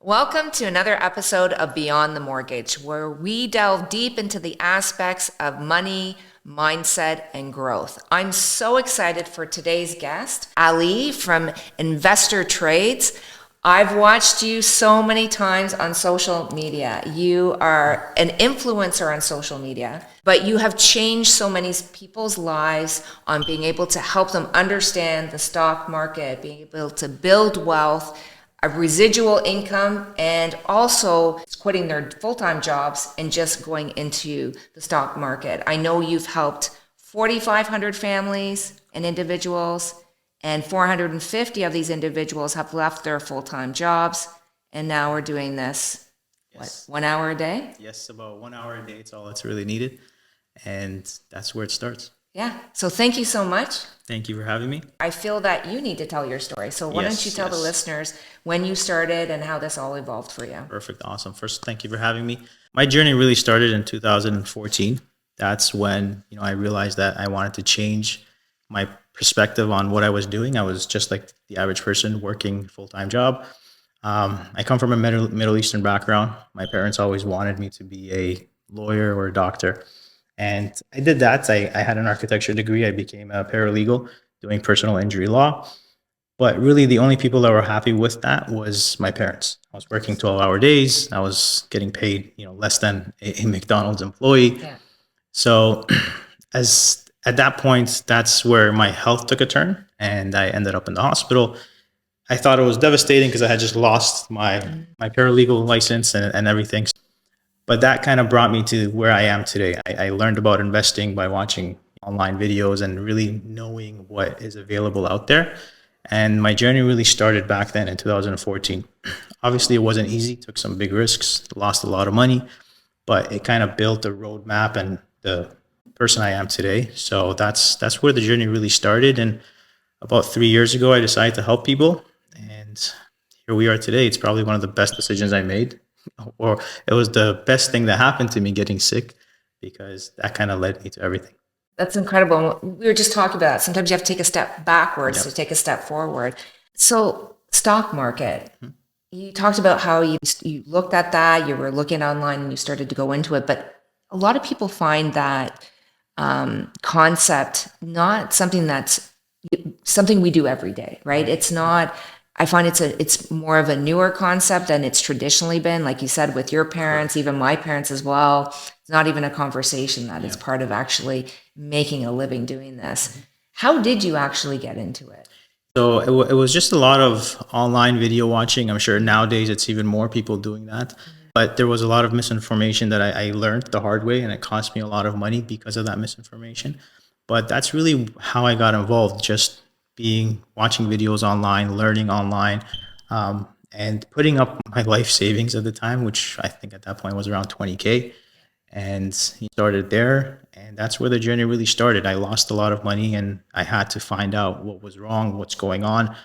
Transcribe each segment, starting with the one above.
Welcome to another episode of Beyond the Mortgage, where we delve deep into the aspects of money, mindset, and growth. I'm so excited for today's guest, Ali from Investr Trades. I've watched you so many times on social media. You are an influencer on social media, but you have changed so many people's lives on being able to help them understand the stock market, being able to build wealth, a residual income, and also quitting their full-time jobs and just going into the stock market. I know you've helped 4,500 families and individuals, and 450 of these individuals have left their full-time jobs, and now we're doing this, Yes. 1 hour a day? Yes, about 1 hour a day. It's all that's really needed. And that's where it starts. Yeah, so thank you so much. Thank you for having me. I feel that you need to tell your story. So why don't you tell the listeners when you started and how this all evolved for you? Perfect. Awesome. First, thank you for having me. My journey really started in 2014. That's when, I realized that I wanted to change my perspective on what I was doing. I was just like the average person working a full-time job. I come from a Middle Eastern background. My parents always wanted me to be a lawyer or a doctor. And I did that. I had an architecture degree. I became a paralegal doing personal injury law. But really, the only people that were happy with that was my parents. I was working 12-hour days. I was getting paid, less than a McDonald's employee. Yeah. So as at that point, that's where my health took a turn and I ended up in the hospital. I thought it was devastating because I had just lost my paralegal license and everything. But that kind of brought me to where I am today. I learned about investing by watching online videos and really knowing what is available out there. And my journey really started back then in 2014. Obviously, it wasn't easy, took some big risks, lost a lot of money, but it kind of built the roadmap and the person I am today. So that's where the journey really started. And about 3 years ago, I decided to help people. And here we are today. It's probably one of the best decisions I made, or it was the best thing that happened to me getting sick, because that kind of led me to everything. That's incredible. We were just talking about sometimes you have to take a step backwards to take a step forward. So stock market, you talked about how you looked at that, you were looking online and you started to go into it, but a lot of people find that concept not something that's something we do every day, right? It's not. I find it's more of a newer concept than it's traditionally been. Like you said, with your parents, even my parents as well. It's not even a conversation that it's part of actually making a living doing this. How did you actually get into it? So it was just a lot of online video watching. I'm sure nowadays it's even more people doing that. But there was a lot of misinformation that I learned the hard way, and it cost me a lot of money because of that misinformation. But that's really how I got involved, just watching videos online, learning online, and putting up my life savings at the time, which I think at that point was around 20K. And he started there, and that's where the journey really started. I lost a lot of money and I had to find out what was wrong, what's going on.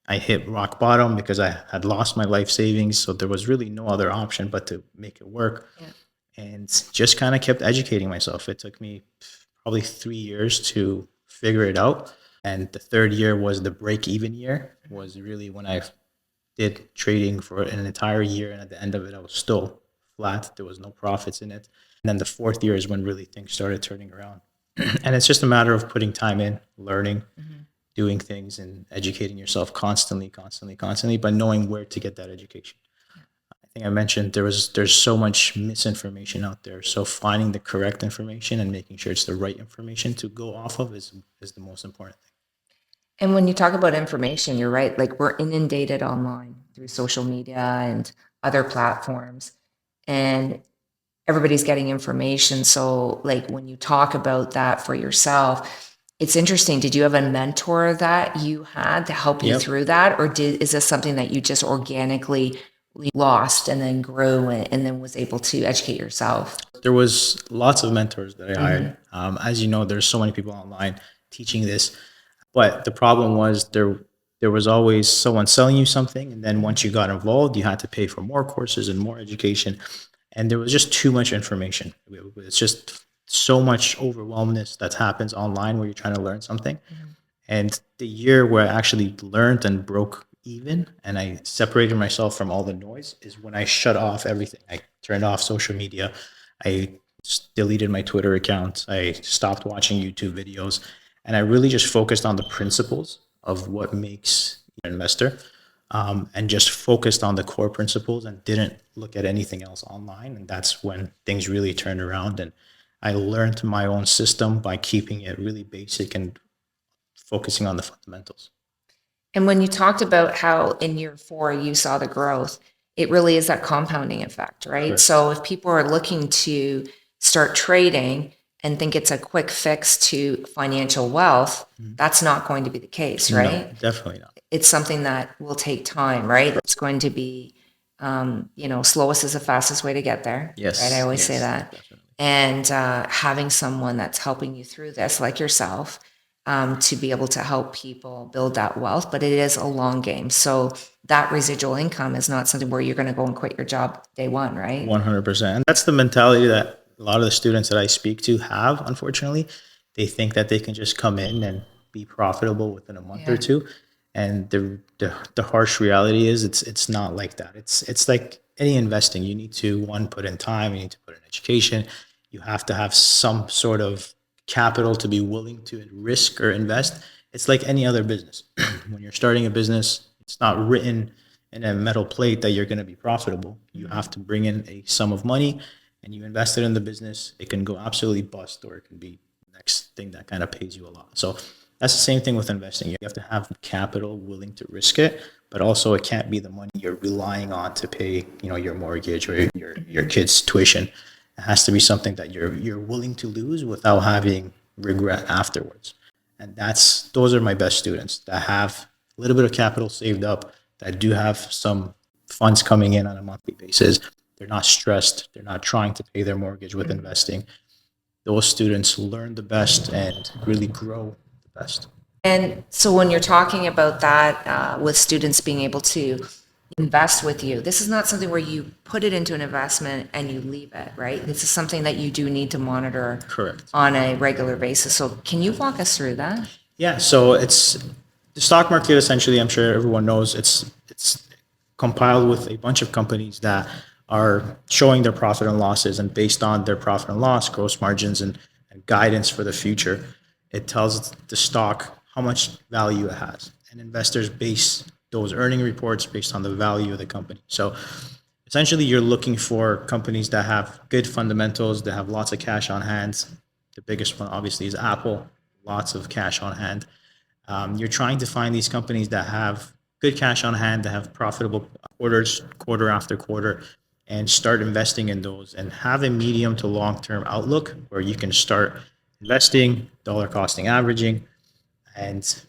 I hit rock bottom because I had lost my life savings, so there was really no other option but to make it work. And just kind of kept educating myself. It took me probably 3 years to figure it out, and the third year was the break-even year. Was really when I did trading for an entire year, and at the end of it I was still flat. There was no profits in it. And then the fourth year is when really things started turning around. And it's just a matter of putting time in, learning, doing things, and educating yourself constantly, but knowing where to get that education. I think I mentioned there's so much misinformation out there. So finding the correct information and making sure it's the right information to go off of is the most important thing. And when you talk about information, you're right. Like we're inundated online through social media and other platforms, and everybody's getting information. So like when you talk about that for yourself, it's interesting. Did you have a mentor that you had to help you through that? Or is this something that you just organically lost and then grew and then was able to educate yourself? There was lots of mentors that I hired. As you know, there's so many people online teaching this. But the problem was there was always someone selling you something. And then once you got involved, you had to pay for more courses and more education. And there was just too much information. It's just so much overwhelmness that happens online where you're trying to learn something. And the year where I actually learned and broke even and I separated myself from all the noise is when I shut off everything. I turned off social media. I deleted my Twitter account. I stopped watching YouTube videos. And I really just focused on the principles of what makes an investor, and just focused on the core principles and didn't look at anything else online. And that's when things really turned around. And I learned my own system by keeping it really basic and focusing on the fundamentals. And when you talked about how in year 4 you saw the growth, it really is that compounding effect, right? Correct. So if people are looking to start trading and think it's a quick fix to financial wealth, that's not going to be the case, right? No, definitely not. It's something that will take time, right? It's going to be, slowest is the fastest way to get there. Yes. Right. I always say Yes, that. definitely. And having someone that's helping you through this, like yourself, to be able to help people build that wealth, but it is a long game. So that residual income is not something where you're going to go and quit your job day one, right? 100%. And that's the mentality that a lot of the students that I speak to have, unfortunately. They think that they can just come in and be profitable within a month or Yeah. two. And the harsh reality is it's not like that. It's like any investing. You need to, one, put in time, you need to put in education. You have to have some sort of capital to be willing to risk or invest. It's like any other business. When you're starting a business, it's not written in a metal plate that you're going to be profitable. You have to bring in a sum of money and you invest it in the business. It can go absolutely bust or it can be the next thing that kind of pays you a lot. So that's the same thing with investing. You have to have capital willing to risk it, but also it can't be the money you're relying on to pay, your mortgage or your kids' tuition. It has to be something that you're willing to lose without having regret afterwards. And those are my best students that have a little bit of capital saved up, that do have some funds coming in on a monthly basis. They're not stressed. They're not trying to pay their mortgage with investing. Those students learn the best and really grow the best. And so when you're talking about that with students being able to invest with you, this is not something where you put it into an investment and you leave it, right? This is something that you do need to monitor Correct. on a regular basis. So can you walk us through that? Yeah, so it's the stock market. Essentially, I'm sure everyone knows it's compiled with a bunch of companies that are showing their profit and losses, and based on their profit and loss, gross margins, and guidance for the future, it tells the stock how much value it has, and investors base those earning reports based on the value of the company. So essentially, you're looking for companies that have good fundamentals, that have lots of cash on hand. The biggest one, obviously, is Apple, lots of cash on hand. You're trying to find these companies that have good cash on hand, that have profitable quarters, quarter after quarter, and start investing in those and have a medium to long term outlook where you can start investing, dollar costing averaging, and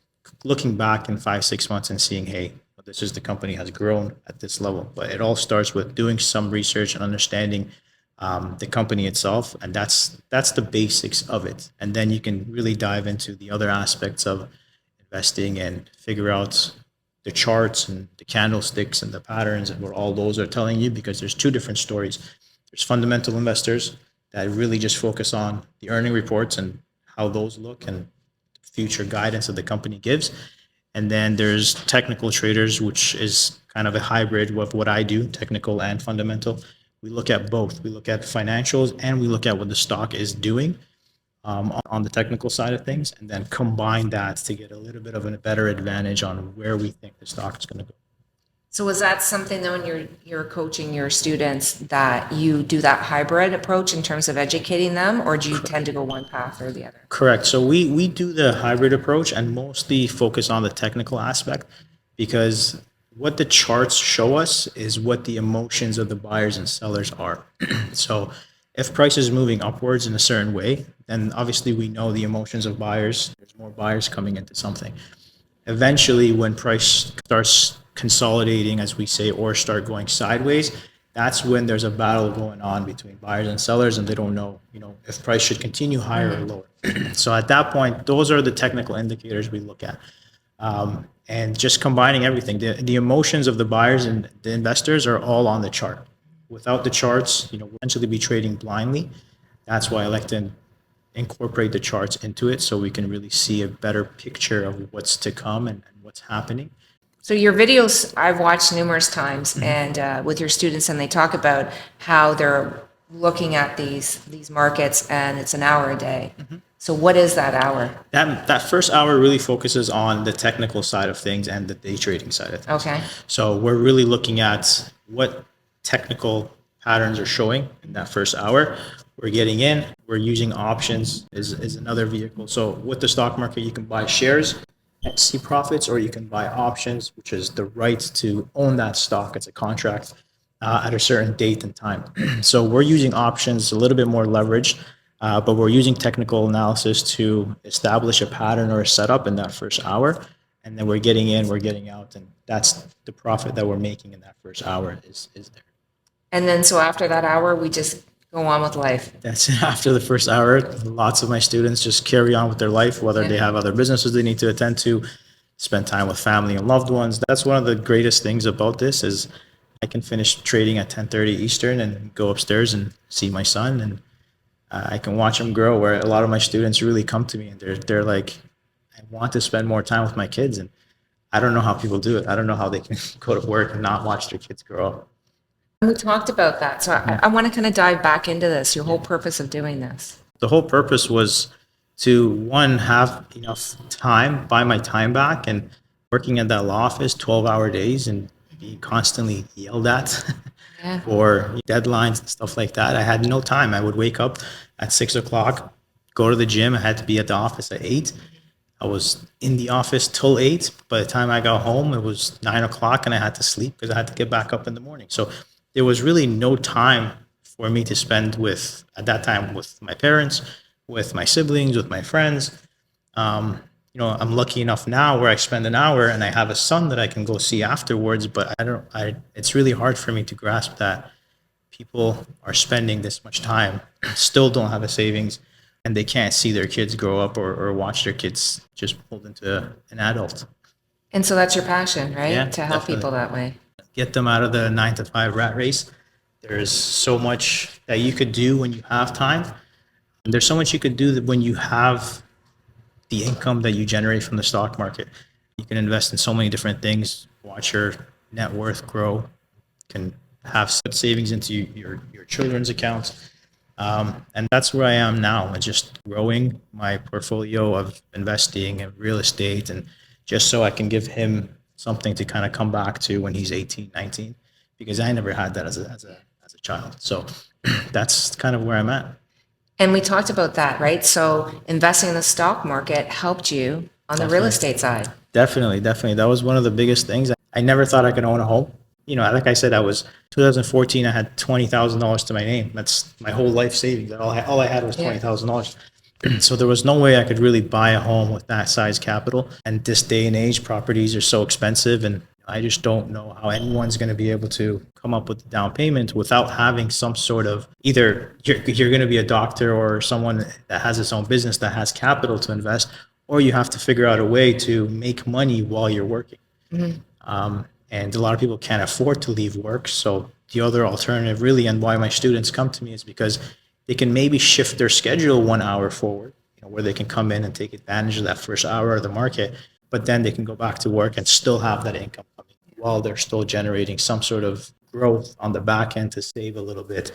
looking back in 5, 6 months and seeing, hey, this is the company has grown at this level. But it all starts with doing some research and understanding the company itself, and that's the basics of it. And then you can really dive into the other aspects of investing and figure out the charts and the candlesticks and the patterns and what all those are telling you, because there's two different stories. There's fundamental investors that really just focus on the earning reports and how those look and future guidance that the company gives. And then there's technical traders, which is kind of a hybrid of what I do, technical and fundamental. We look at both. We look at financials and we look at what the stock is doing on the technical side of things, and then combine that to get a little bit of a better advantage on where we think the stock is going to go. So is that something that when you're coaching your students that you do that hybrid approach in terms of educating them, or do you tend to go one path or the other? Correct. So we do the hybrid approach and mostly focus on the technical aspect, because what the charts show us is what the emotions of the buyers and sellers are. So if price is moving upwards in a certain way, then obviously we know the emotions of buyers. There's more buyers coming into something. Eventually, when price starts consolidating, as we say, or start going sideways, that's when there's a battle going on between buyers and sellers, and they don't know, if price should continue higher or lower. So at that point, those are the technical indicators we look at, and just combining everything. The emotions of the buyers and the investors are all on the chart. Without the charts, we'll essentially be trading blindly. That's why I like to incorporate the charts into it so we can really see a better picture of what's to come and what's happening. So your videos I've watched numerous times, and with your students, and they talk about how they're looking at these markets, and it's an hour a day. So what is that hour? That first hour really focuses on the technical side of things and the day trading side of things. Okay. So we're really looking at what technical patterns are showing in that first hour. We're getting in, we're using options is another vehicle. So with the stock market, you can buy shares and see profits, or you can buy options, which is the right to own that stock. It's a contract at a certain date and time. So we're using options, a little bit more leverage, but we're using technical analysis to establish a pattern or a setup in that first hour. And then we're getting in, we're getting out, and that's the profit that we're making in that first hour is there. And then so after that hour, we just go on with life. That's after the first hour. Lots of my students just carry on with their life, whether they have other businesses they need to attend to, spend time with family and loved ones. That's one of the greatest things about this is I can finish trading at 10:30 Eastern and go upstairs and see my son, and I can watch him grow. Where a lot of my students really come to me and they're like, I want to spend more time with my kids, and I don't know how people do it. I don't know how they can go to work and not watch their kids grow up. We talked about that. So I want to kind of dive back into this, your whole purpose of doing this. The whole purpose was to, one, have enough time, buy my time back, and working at that law office 12-hour days and being constantly yelled at Yeah. for deadlines and stuff like that. I had no time. I would wake up at 6 o'clock, go to the gym. I had to be at the office at 8. I was in the office till 8. By the time I got home, it was 9 o'clock and I had to sleep because I had to get back up in the morning. So there was really no time for me to spend with, at that time, with my parents, with my siblings, with my friends. I'm lucky enough now where I spend an hour and I have a son that I can go see afterwards, but it's really hard for me to grasp that people are spending this much time, still don't have a savings, and they can't see their kids grow up or watch their kids just pulled into an adult. And so that's your passion, right? Yeah, To help definitely. people that way. Get them out of the 9 to 5 rat race. There's so much that you could do when you have time. And there's so much you could do that when you have the income that you generate from the stock market. You can invest in so many different things, watch your net worth grow, you can have savings into your children's accounts. And that's where I am now, and just growing my portfolio of investing in real estate, and just so I can give him something to kind of come back to when he's 18, 19, because I never had that as a child. So that's kind of where I'm at. And we talked about that, right? So investing in the stock market helped you on the real estate side. Definitely. That was one of the biggest things. I never thought I could own a home. Like I said, I was 2014. I had $20,000 to my name. That's my whole life savings. All I had was $20,000. So there was no way I could really buy a home with that size capital. And this day and age, properties are so expensive, and I just don't know how anyone's going to be able to come up with the down payment without having some sort of, either you're going to be a doctor or someone that has its own business that has capital to invest, or you have to figure out a way to make money while you're working. And a lot of people can't afford to leave work. So the other alternative really, and why my students come to me, is because they can maybe shift their schedule 1 hour forward, where they can come in and take advantage of that first hour of the market, but then they can go back to work and still have that income coming while they're still generating some sort of growth on the back end to save a little bit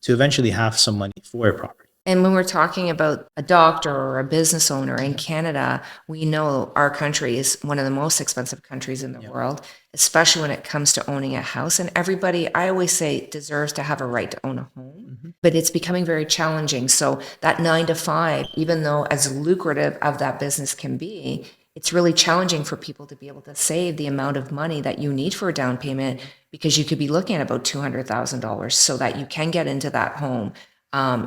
to eventually have some money for a property. And when we're talking about a doctor or a business owner in Canada, we know our country is one of the most expensive countries in the world, especially when it comes to owning a house. And everybody, I always say, deserves to have a right to own a home, but it's becoming very challenging. So that 9 to 5, even though as lucrative of that business can be, it's really challenging for people to be able to save the amount of money that you need for a down payment, because you could be looking at about $200,000 so that you can get into that home.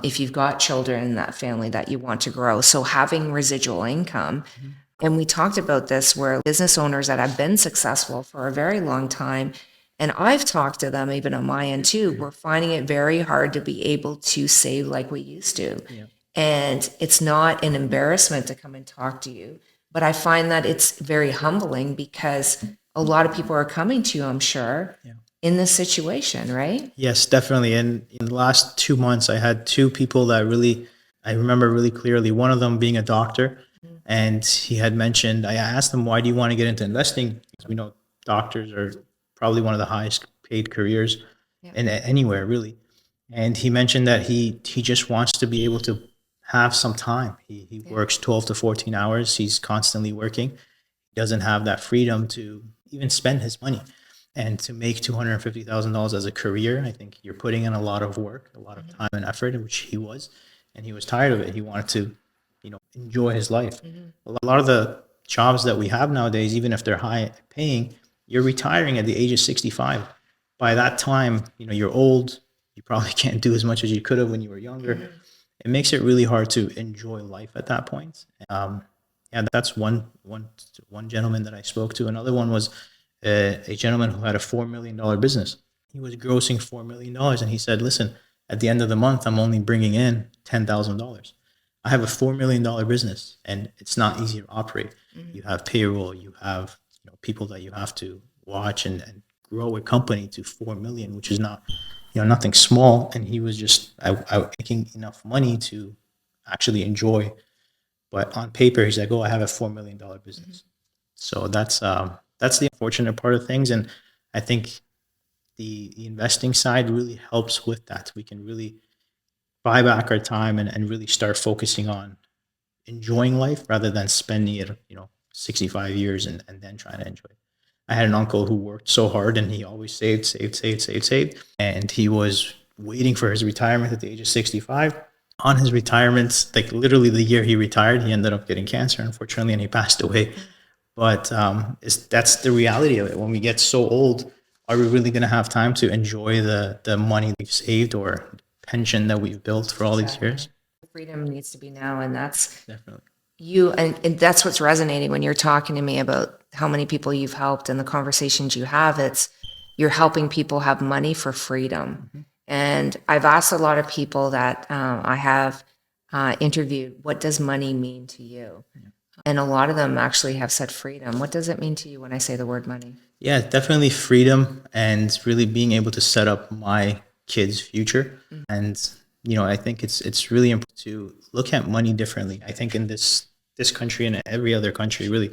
If you've got children in that family that you want to grow. So having residual income. And we talked about this where business owners that have been successful for a very long time, and I've talked to them even on my end too, we're finding it very hard to be able to save like we used to. And it's not an embarrassment to come and talk to you, but I find that it's very humbling because a lot of people are coming to you, I'm sure, in this situation, right? Yes, definitely. And in the last 2 months, I had two people that I remember really clearly. One of them being a doctor, and he had mentioned, I asked him, why do you want to get into investing? Because we know doctors are probably one of the highest paid careers Yeah. in anywhere really. And he mentioned that he just wants to be able to have some time. He Yeah. works 12 to 14 hours. He's constantly working. He doesn't have that freedom to even spend his money. And to make $250,000 as a career, I think you're putting in a lot of work, a lot of time and effort, which he was, and he was tired of it. He wanted to, enjoy his life. A lot of the jobs that we have nowadays, even if they're high paying, you're retiring at the age of 65. By that time, you're old. You probably can't do as much as you could have when you were younger. It makes it really hard to enjoy life at that point. Yeah, that's one gentleman that I spoke to. Another one was a gentleman who had a $4 million business. He was grossing $4 million, and he said, "Listen, at the end of the month, I'm only bringing in $10,000. I have a $4 million business, and it's not easy to operate. You have payroll, you have people that you have to watch and grow a company to 4 million, which is not nothing small." And he was just out making enough money to actually enjoy. But on paper, he's like, "Oh, I have a $4 million business." So that's the unfortunate part of things, and I think the investing side really helps with that. We can really buy back our time and really start focusing on enjoying life rather than spending it, 65 years and then trying to enjoy it. I had an uncle who worked so hard and he always saved, and he was waiting for his retirement at the age of 65. On his retirement, like literally the year he retired, he ended up getting cancer, unfortunately, and he passed away. But that's the reality of it. When we get so old, are we really going to have time to enjoy the money we've saved or pension that we've built for all these years? Freedom needs to be now, and that's Definitely. you, and that's what's resonating when you're talking to me about how many people you've helped and the conversations you have. It's you're helping people have money for freedom. And I've asked a lot of people that I have interviewed, what does money mean to you? And a lot of them actually have said freedom. What does it mean to you when I say the word money? Yeah, definitely freedom and really being able to set up my kids' future. And I think it's really important to look at money differently. I think in this country and every other country, really,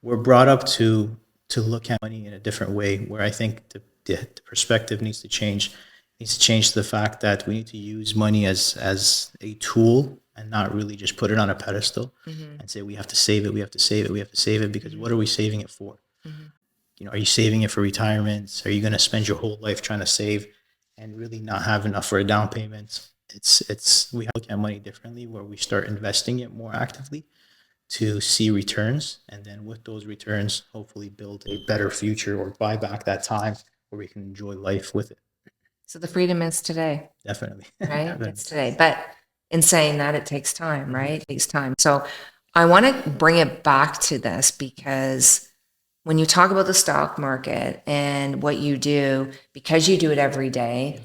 we're brought up to look at money in a different way. Where I think the perspective needs to change. It needs to change to the fact that we need to use money as a tool and not really just put it on a pedestal and say we have to save it, we have to save it, we have to save it. Because what are we saving it for? Are you saving it for retirement? Are you going to spend your whole life trying to save and really not have enough for a down payment? It's we have to look at money differently, where we start investing it more actively to see returns, and then with those returns, hopefully build a better future or buy back that time where we can enjoy life with it. So the freedom is today, Definitely. right? Definitely. It's today. But in saying that, it takes time, right? It takes time. So I want to bring it back to this because when you talk about the stock market and what you do, because you do it every day,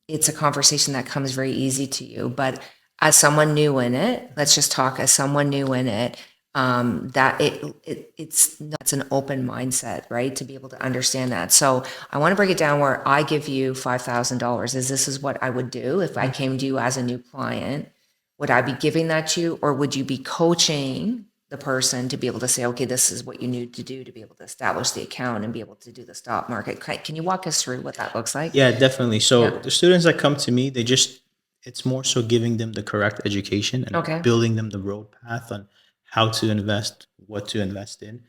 it's a conversation that comes very easy to you. But as someone new in it, let's just talk as someone new in it, that it's an open mindset, right? To be able to understand that. So I want to break it down where I give you $5,000. This is what I would do if I came to you as a new client. Would I be giving that to you, or would you be coaching the person to be able to say, okay, this is what you need to do to be able to establish the account and be able to do the stock market? Can you walk us through what that looks like? Yeah, definitely. So Yeah. the students that come to me, it's more so giving them the correct education and Okay. building them the road path on how to invest, what to invest in,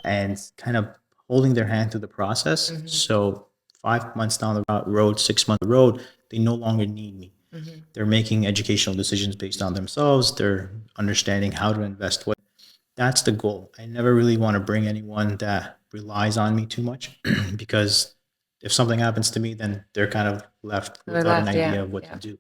and kind of holding their hand through the process. So 5 months down the road, 6 months down the road, they no longer need me. They're making educational decisions based on themselves. They're understanding how to invest. That's the goal. I never really want to bring anyone that relies on me too much because if something happens to me, then they're kind of left They're without an left, idea yeah, of what yeah. to do.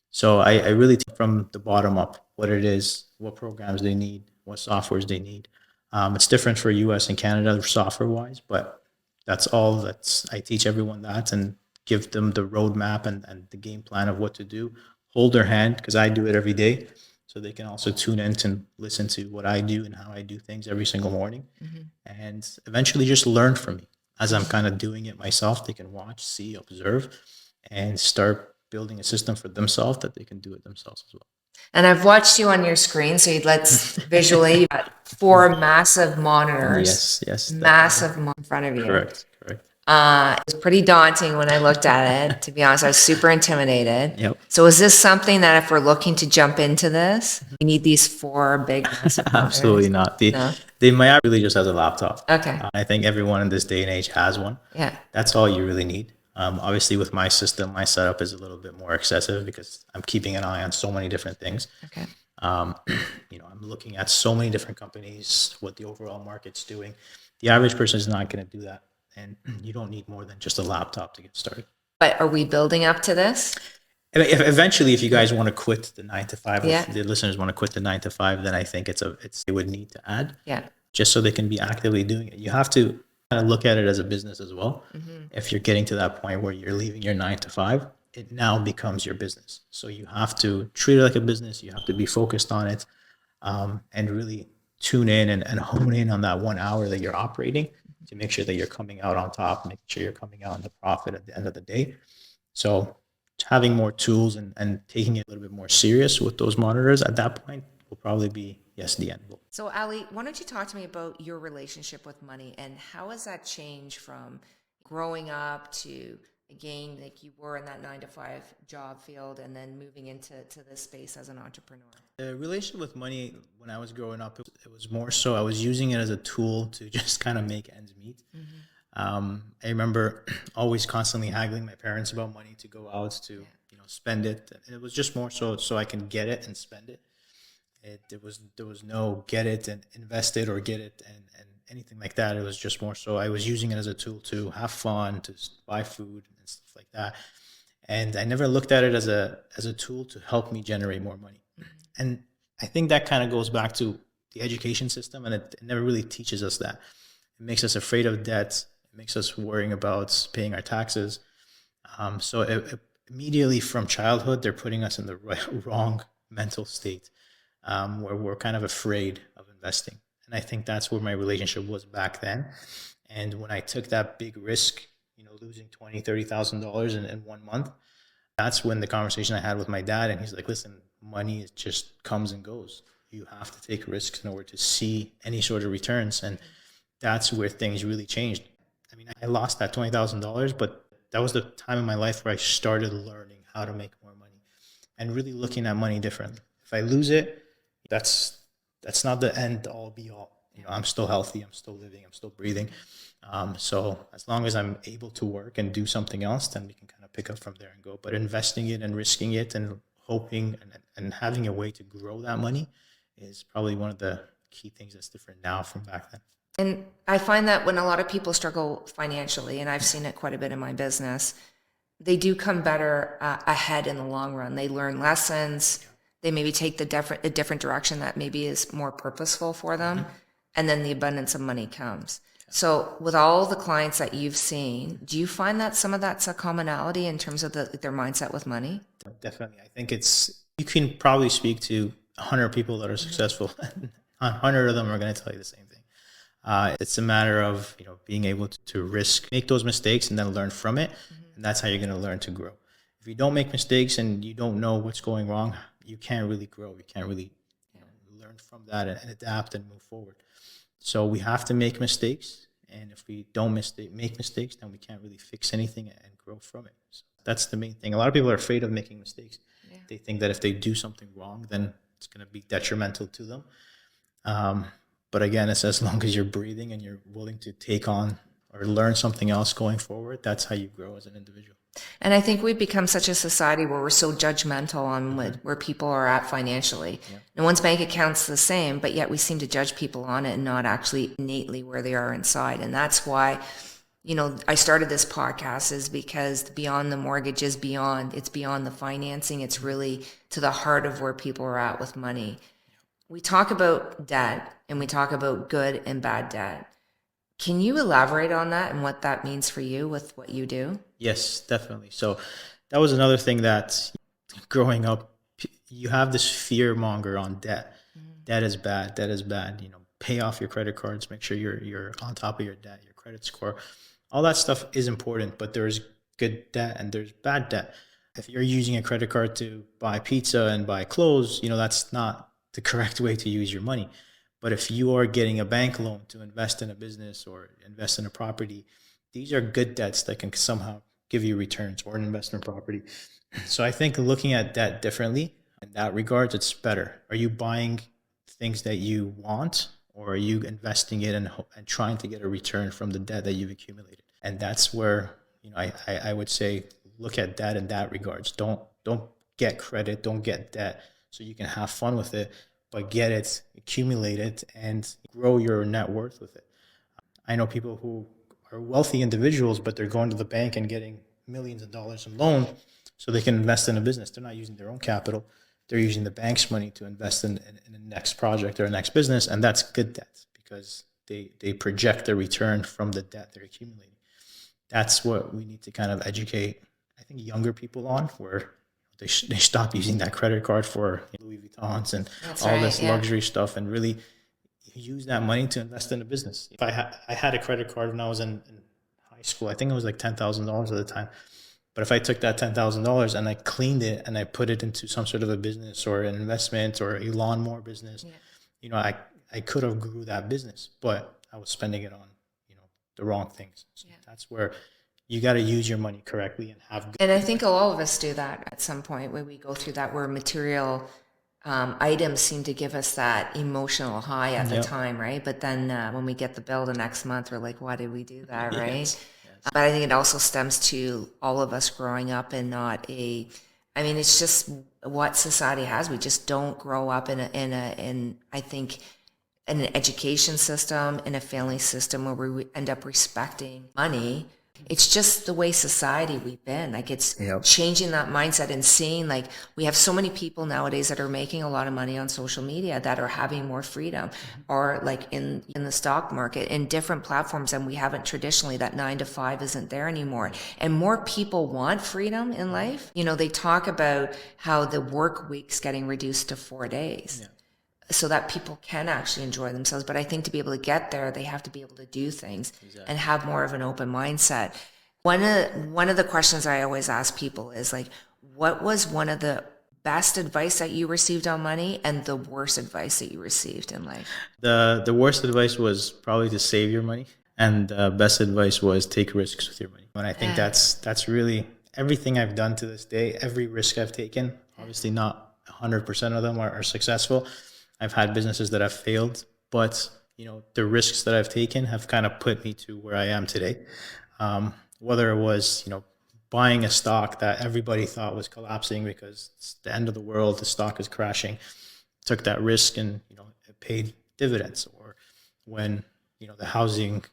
So I really take from the bottom up what it is, what programs they need, what softwares they need. It's different for US and Canada software wise, but that's all I teach everyone that and give them the roadmap and the game plan of what to do. Hold their hand because I do it every day. So they can also tune in to listen to what I do and how I do things every single morning. And eventually just learn from me as I'm kind of doing it myself. They can watch, see, observe, and start building a system for themselves that they can do it themselves as well. And I've watched you on your screen, so let's visually, you've got four massive monitors, Yes, definitely. in front of you. Correct. It was pretty daunting when I looked at it. To be honest, I was super intimidated. Yep. So is this something that if we're looking to jump into this, we need these four big massive Absolutely monitors? not. No? My app really just has a laptop. Okay. I think everyone in this day and age has one. Yeah. That's all you really need. Obviously, with my system, my setup is a little bit more excessive because I'm keeping an eye on so many different things. Okay. I'm looking at so many different companies, what the overall market's doing. The average person is not going to do that. And you don't need more than just a laptop to get started. But are we building up to this? Eventually, if you guys want to quit the 9 to 5, Yeah. if the listeners want to quit the 9 to 5, then I think they would need to add, Yeah. just so they can be actively doing it. You have to kind of look at it as a business as well. If you're getting to that point where you're leaving your 9 to 5, it now becomes your business. So you have to treat it like a business. You have to be focused on it, and really tune in and hone in on that 1 hour that you're operating to make sure that you're coming out on top, making sure you're coming out on the profit at the end of the day. So having more tools and taking it a little bit more serious with those monitors at that point will probably be, yes, the end goal. So Ali, why don't you talk to me about your relationship with money and how has that changed from growing up to again, like you were in that 9 to 5 job field and then moving into this space as an entrepreneur? The relationship with money when I was growing up, it was more so I was using it as a tool to just kind of make ends meet. I remember always constantly haggling my parents about money to go out to, spend it. And it was just more so I can get it and spend it. There was no get it and invest it or get it and anything like that. It was just more so I was using it as a tool to have fun, to buy food and stuff like that. And I never looked at it as a tool to help me generate more money. And I think that kind of goes back to the education system, and it never really teaches us that. It makes us afraid of debt. It makes us worrying about paying our taxes. Immediately from childhood, they're putting us in the wrong mental state, where we're kind of afraid of investing. And I think that's where my relationship was back then. And when I took that big risk, losing $20,000-$30,000 in 1 month, that's when the conversation I had with my dad, and he's like, listen, money just comes and goes. You have to take risks in order to see any sort of returns. And that's where things really changed. I mean, I lost that $20,000, but that was the time in my life where I started learning how to make more money and really looking at money differently. If I lose it, that's not the end all be all. I'm still healthy. I'm still living. I'm still breathing. So as long as I'm able to work and do something else, then we can kind of pick up from there and go. But investing it and risking it and hoping and having a way to grow that money is probably one of the key things that's different now from back then. And I find that when a lot of people struggle financially, and I've seen it quite a bit in my business, they do come better ahead in the long run. They learn lessons. They maybe take a different direction that maybe is more purposeful for them. And then the abundance of money comes. So with all the clients that you've seen, do you find that some of that's a commonality in terms of their mindset with money? Definitely. I think you can probably speak to 100 people that are successful. 100 of them are going to tell you the same thing. It's a matter of being able to make those mistakes and then learn from it, and that's how you're going to learn to grow. If you don't make mistakes and you don't know what's going wrong, you can't really grow. You can't really learn from that and adapt and move forward. So we have to make mistakes, and if we don't make mistakes, then we can't really fix anything and grow from it. So that's the main thing. A lot of people are afraid of making mistakes. Yeah. They think that if they do something wrong, then it's going to be detrimental to them. But again, it's as long as you're breathing and you're willing to take on or learn something else going forward, that's how you grow as an individual. And I think we've become such a society where we're so judgmental on where people are at financially. Yeah. No one's bank account's the same, but yet we seem to judge people on it and not actually innately where they are inside. And that's why, I started this podcast is because beyond the mortgage is it's beyond the financing. It's really to the heart of where people are at with money. We talk about debt and we talk about good and bad debt. Can you elaborate on that and what that means for you with what you do? Yes, definitely. So that was another thing that growing up, you have this fear monger on debt. Debt is bad. Debt is bad. Pay off your credit cards. Make sure you're on top of your debt, your credit score. All that stuff is important, but there's good debt and there's bad debt. If you're using a credit card to buy pizza and buy clothes, that's not the correct way to use your money. But if you are getting a bank loan to invest in a business or invest in a property, these are good debts that can somehow give you returns, or an investment property. So I think looking at debt differently in that regard, it's better. Are you buying things that you want, or are you investing it and trying to get a return from the debt that you've accumulated? And that's where, I would say, look at that in that regards. Don't get credit, don't get debt so you can have fun with it, but get it, accumulate it, and grow your net worth with it. I know people who are wealthy individuals, but they're going to the bank and getting millions of dollars in loan so they can invest in a business. They're not using their own capital. They're using the bank's money to invest in the next project or a next business. And that's good debt because they project a return from the debt they're accumulating. That's what we need to kind of educate, I think, younger people on, where they stop using that credit card for Louis Vuittons and That's all right. this Yeah. luxury stuff, and really use that money to invest in a business. If I had a credit card when I was in high school, I think it was like $10,000 at the time. But if I took that $10,000 and I cleaned it and I put it into some sort of a business or an investment or a lawnmower business, Yeah. I could have grew that business, but I was spending it on, the wrong things. So that's where you got to use your money correctly and have good. And I think all of us do that at some point when we go through that, where material items seem to give us that emotional high at the Yep. time, right? But then when we get the bill the next month, we're like, why did we do that, right? Yes. But I think it also stems to all of us growing up in not a, I mean, it's just what society has. We just don't grow up in I think, in an education system, in a family system where we end up respecting money. It's just the way society we've been. Like, it's Yep. changing that mindset and seeing, like, we have so many people nowadays that are making a lot of money on social media that are having more freedom, or like in the stock market, in different platforms, and we haven't traditionally. That 9 to 5 isn't there anymore. And more people want freedom in life. They talk about how the work week's getting reduced to 4 days. So that people can actually enjoy themselves. But I think to be able to get there, they have to be able to do things and have more of an open mindset. One of the questions I always ask people is, like, what was one of the best advice that you received on money and the worst advice that you received in life? The worst advice was probably to save your money, and the best advice was take risks with your money. And I think that's really everything I've done to this day. Every risk I've taken, obviously not 100% of them are successful. I've had businesses that have failed, but the risks that I've taken have kind of put me to where I am today. Whether it was buying a stock that everybody thought was collapsing because it's the end of the world, the stock is crashing, took that risk, and it paid dividends. Or when the housing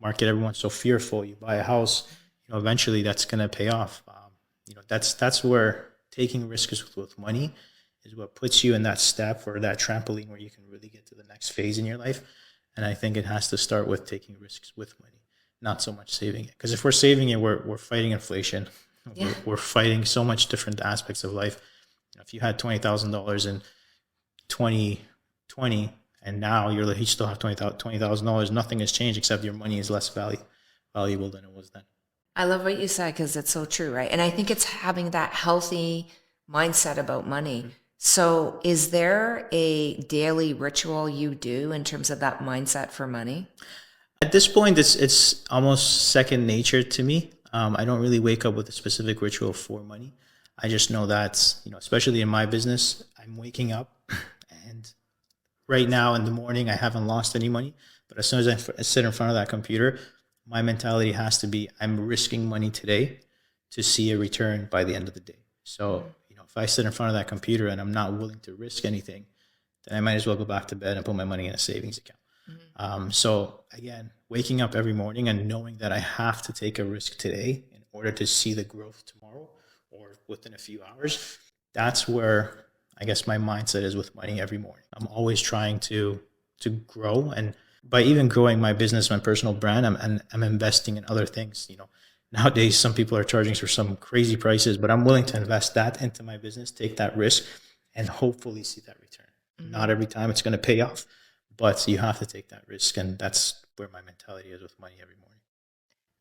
market, everyone's so fearful, you buy a house, eventually that's going to pay off. That's where taking risks with money is what puts you in that step or that trampoline where you can really get to the next phase in your life. And I think it has to start with taking risks with money, not so much saving it. Because if we're saving it, we're fighting inflation. Yeah. We're fighting so much different aspects of life. If you had $20,000 in 2020 and now you still have $20,000, nothing has changed except your money is less valuable than it was then. I love what you said, because it's so true, right? And I think it's having that healthy mindset about money. So, is there a daily ritual you do in terms of that mindset for money? At this point, it's almost second nature to me. I don't really wake up with a specific ritual for money. I just know that, especially in my business, I'm waking up, and right now in the morning, I haven't lost any money. But as soon as I sit in front of that computer, my mentality has to be, I'm risking money today to see a return by the end of the day. So, if I sit in front of that computer and I'm not willing to risk anything, then I might as well go back to bed and put my money in a savings account. So again, waking up every morning and knowing that I have to take a risk today in order to see the growth tomorrow or within a few hours, that's where I guess my mindset is with money every morning. I'm always trying to grow, and by even growing my business, my personal brand, I'm investing in other things. Nowadays some people are charging for some crazy prices, but I'm willing to invest that into my business, take that risk, and hopefully see that return. Not every time it's going to pay off, but you have to take that risk, and that's where my mentality is with money every morning.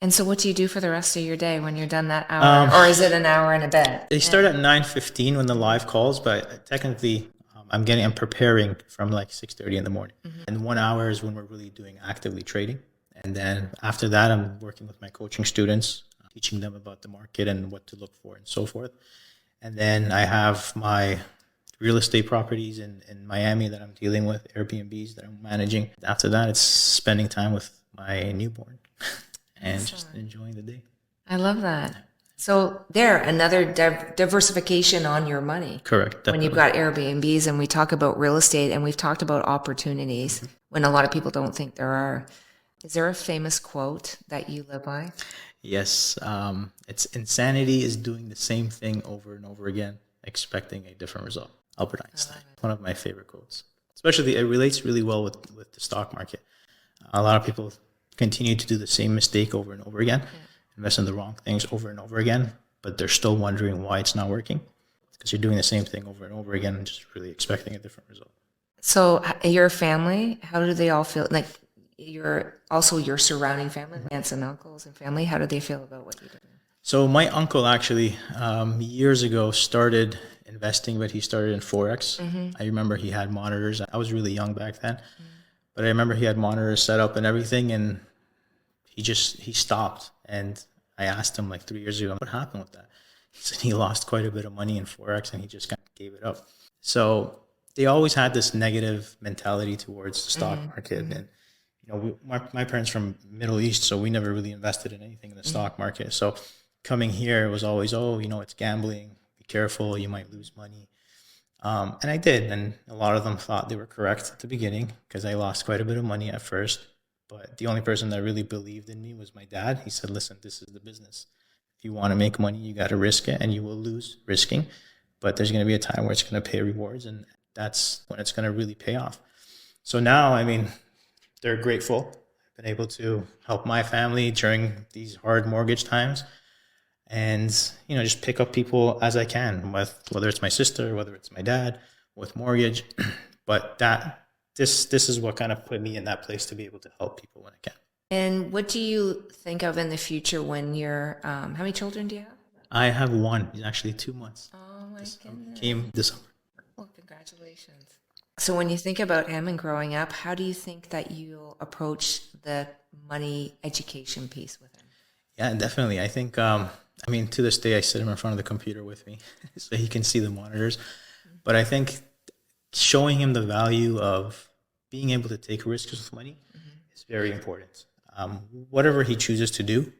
And so what do you do for the rest of your day when you're done that hour? Or is it an hour and a bit? They start at 9:15 when the live calls, but technically I'm preparing from like 6:30 in the morning. And 1 hour is when we're really doing actively trading. And then after that, I'm working with my coaching students, teaching them about the market and what to look for and so forth. And then I have my real estate properties in Miami that I'm dealing with, Airbnbs that I'm managing. After that, it's spending time with my newborn and just enjoying the day. I love that. So another diversification on your money. Correct. Definitely. When you've got Airbnbs and we talk about real estate and we've talked about opportunities when a lot of people don't think there are. Is there a famous quote that you live by? Yes. It's insanity is doing the same thing over and over again, expecting a different result. Albert Einstein. One of my favorite quotes. Especially, it relates really well with the stock market. A lot of people continue to do the same mistake over and over again, invest in the wrong things over and over again, but they're still wondering why it's not working. Because you're doing the same thing over and over again and just really expecting a different result. So your family, how do they all feel? Like your surrounding family, aunts and uncles and family, how do they feel about what you do? So my uncle actually years ago started investing, but he started in Forex. I remember he had monitors. I was really young back then, but I remember he had monitors set up and everything, and he stopped. And I asked him like 3 years ago, what happened with that? He said he lost quite a bit of money in Forex and he just kind of gave it up. So they always had this negative mentality towards the stock market. And my parents from Middle East, so we never really invested in anything in the stock market. So coming here, it was always, it's gambling. Be careful, you might lose money. And I did, and a lot of them thought they were correct at the beginning because I lost quite a bit of money at first. But the only person that really believed in me was my dad. He said, listen, this is the business. If you want to make money, you got to risk it, and you will lose risking. But there's going to be a time where it's going to pay rewards, and that's when it's going to really pay off. So now, they're grateful. I've been able to help my family during these hard mortgage times, and just pick up people as I can, whether it's my sister, whether it's my dad, with mortgage. But this is what kind of put me in that place to be able to help people when I can. And what do you think of in the future when you're? How many children do you have? I have one. He's actually 2 months. Oh my goodness! Came this summer. Well, congratulations. So when you think about him and growing up, how do you think that you'll approach the money education piece with him? Yeah, definitely. I think, to this day, I sit him in front of the computer with me so he can see the monitors. But I think showing him the value of being able to take risks with money is very important. Whatever he chooses to do,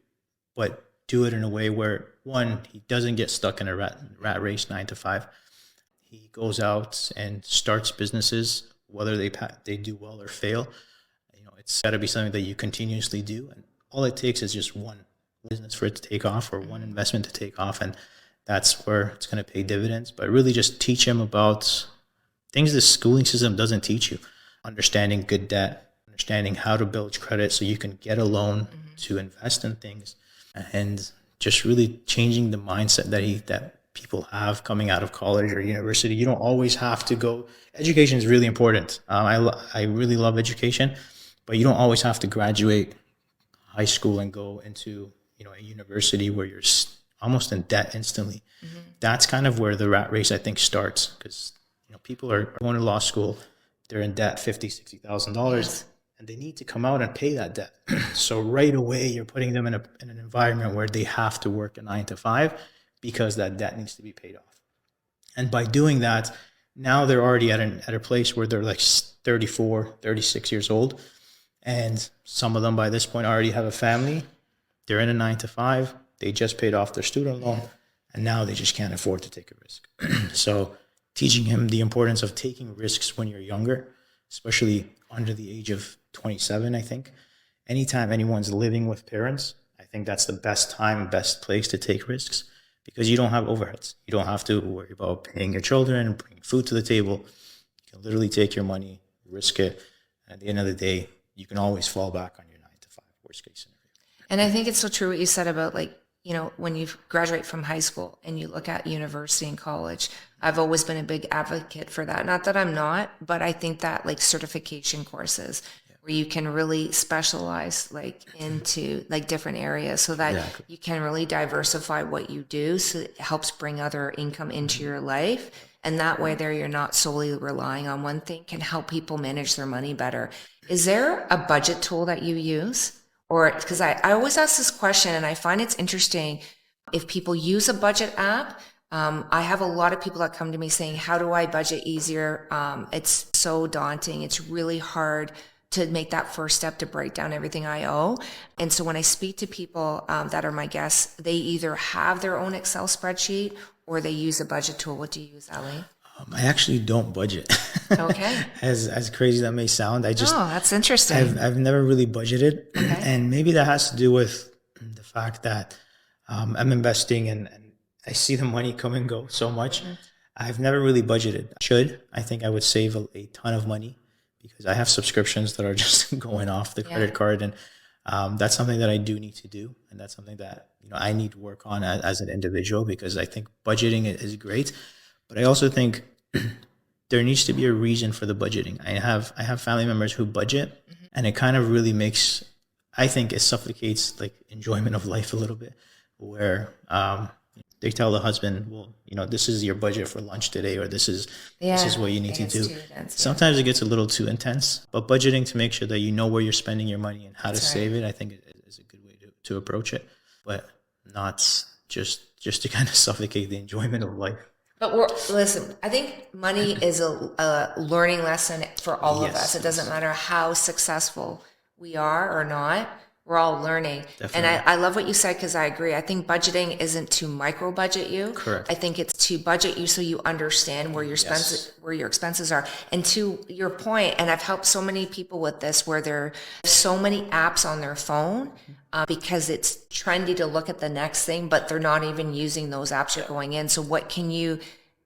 but do it in a way where, one, he doesn't get stuck in a rat race 9 to 5. He goes out and starts businesses, whether they do well or fail. It's got to be something that you continuously do, and all it takes is just one business for it to take off, or one investment to take off, and that's where it's going to pay dividends. But really, just teach him about things the schooling system doesn't teach you: understanding good debt, understanding how to build credit so you can get a loan to invest in things, and just really changing the mindset that people have coming out of college or university. You don't always have to go. Education is really important. I really love education, but you don't always have to graduate high school and go into a university where you're almost in debt instantly. That's kind of where the rat race, I think, starts, because people are going to law school, they're in debt $50,000-$60,000, and they need to come out and pay that debt. So right away, you're putting them in an environment where they have to work a 9 to 5 because that debt needs to be paid off. And by doing that, now they're already at a place where they're like 34, 36 years old. And some of them by this point already have a family. They're in a 9 to 5. They just paid off their student loan, and now they just can't afford to take a risk. So teaching him the importance of taking risks when you're younger, especially under the age of 27, I think. Anytime anyone's living with parents, I think that's the best time, best place to take risks, because you don't have overheads. You don't have to worry about paying your children and bringing food to the table. You can literally take your money, risk it. And at the end of the day, you can always fall back on your 9 to 5, worst case scenario. And I think it's so true what you said about, like, when you graduate from high school and you look at university and college. I've always been a big advocate for that. Not that I'm not, but I think that like certification courses where where you can really specialize like into like different areas so that Exactly. you can really diversify what you do, so it helps bring other income into your life. And that way there you're not solely relying on one thing, can help people manage their money better. Is there a budget tool that you use? Or because I always ask this question and I find it's interesting if people use a budget app. I have a lot of people that come to me saying, how do I budget easier? It's so daunting. It's really hard to make that first step to break down everything I owe. And so when I speak to people that are my guests, they either have their own Excel spreadsheet or they use a budget tool. What do you use, Ali? I actually don't budget. Okay. As crazy that may sound, Oh, that's interesting. I've never really budgeted, Okay. and maybe that has to do with the fact that I'm investing and I see the money come and go so much. I've never really budgeted. I think I would save a ton of money because I have subscriptions that are just going off the credit card, and that's something that I do need to do, and that's something that I need to work on as an individual, because I think budgeting is great, but I also think there needs to be a reason for the budgeting. I have family members who budget, and it kind of really makes, I think it suffocates like enjoyment of life a little bit, where they tell the husband, well, this is your budget for lunch today, or this is what you need to do. Sometimes it gets a little too intense, but budgeting to make sure that you know where you're spending your money and how to save it, I think is a good way to approach it, but not just to kind of suffocate the enjoyment of life. But listen, I think money is a learning lesson for all of us. It doesn't matter how successful we are or not. We're all learning. Definitely. And I love what you said, because I agree. I think budgeting isn't to micro budget you. Correct. I think it's to budget you so you understand where your expenses are. And to your point, and I've helped so many people with this, where there are so many apps on their phone because it's trendy to look at the next thing, but they're not even using those apps you're going in. So what can you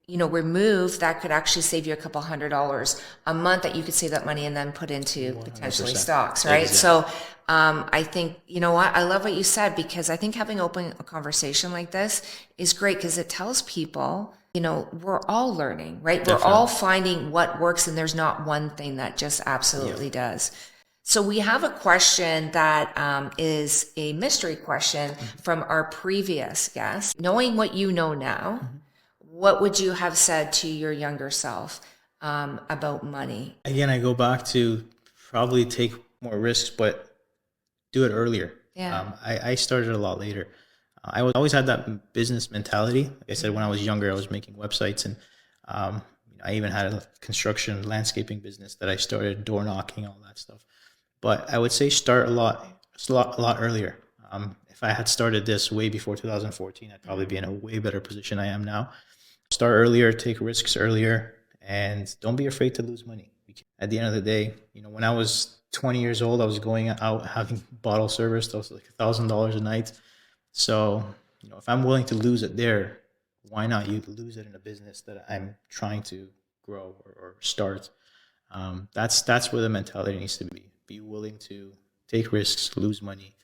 remove that could actually save you a couple $100 a month that you could save that money and then put into potentially stocks, right? Exactly. So I think, I love what you said, because I think having a conversation like this is great, because it tells people, we're all learning, right? Definitely. We're all finding what works, and there's not one thing that just absolutely does. So we have a question that is a mystery question from our previous guest. Knowing what you know now, what would you have said to your younger self about money? Again, I go back to probably take more risks, but do it earlier. Yeah. I started a lot later. I always had that business mentality. Like I said, when I was younger, I was making websites, and I even had a construction landscaping business that I started, door knocking, all that stuff. But I would say start a lot earlier. If I had started this way before 2014, I'd probably be in a way better position I am now. Start earlier, take risks earlier, and don't be afraid to lose money. At the end of the day, when I was 20 years old, I was going out having bottle service. That was like $1,000 a night. So, if I'm willing to lose it there, why not you lose it in a business that I'm trying to grow or start? That's where the mentality needs to be. Be willing to take risks, lose money,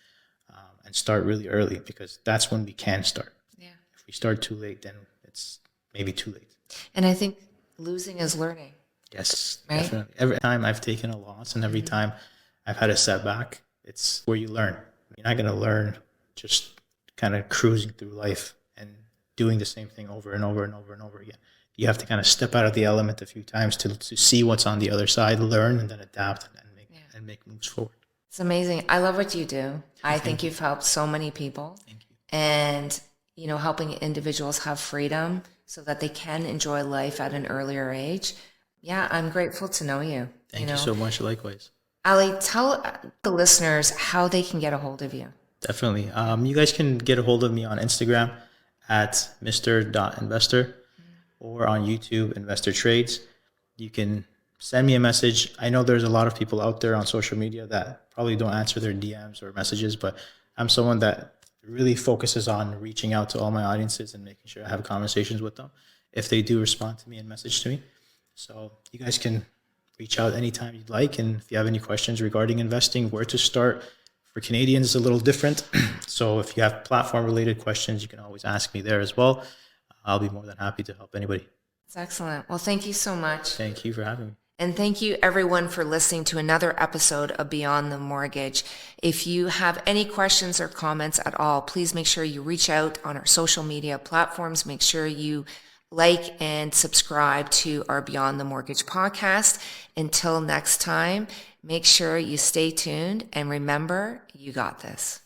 and start really early, because that's when we can start. Yeah. If we start too late, then it's maybe too late. And I think losing is learning. Yes, right? Definitely. Every time I've taken a loss and every time I've had a setback, it's where you learn. You're not going to learn just kind of cruising through life and doing the same thing over and over and over and over again. You have to kind of step out of the element a few times to see what's on the other side, learn, and then adapt and make moves forward. It's amazing. I love what you do. I think you've helped so many people. Thank you. And, helping individuals have freedom so that they can enjoy life at an earlier age. Yeah, I'm grateful to know you. Thank you so much. Likewise. Ali, tell the listeners how they can get a hold of you. Definitely. You guys can get a hold of me on Instagram at Mr.Investor or on YouTube, Investr Trades. You can send me a message. I know there's a lot of people out there on social media that probably don't answer their DMs or messages, but I'm someone that really focuses on reaching out to all my audiences and making sure I have conversations with them if they do respond to me and message to me. So you guys can reach out anytime you'd like. And if you have any questions regarding investing, where to start, for Canadians, it's a little different. So if you have platform-related questions, you can always ask me there as well. I'll be more than happy to help anybody. That's excellent. Well, thank you so much. Thank you for having me. And thank you everyone for listening to another episode of Beyond the Mortgage. If you have any questions or comments at all, please make sure you reach out on our social media platforms. Make sure you like and subscribe to our Beyond the Mortgage podcast. Until next time, make sure you stay tuned and remember, you got this.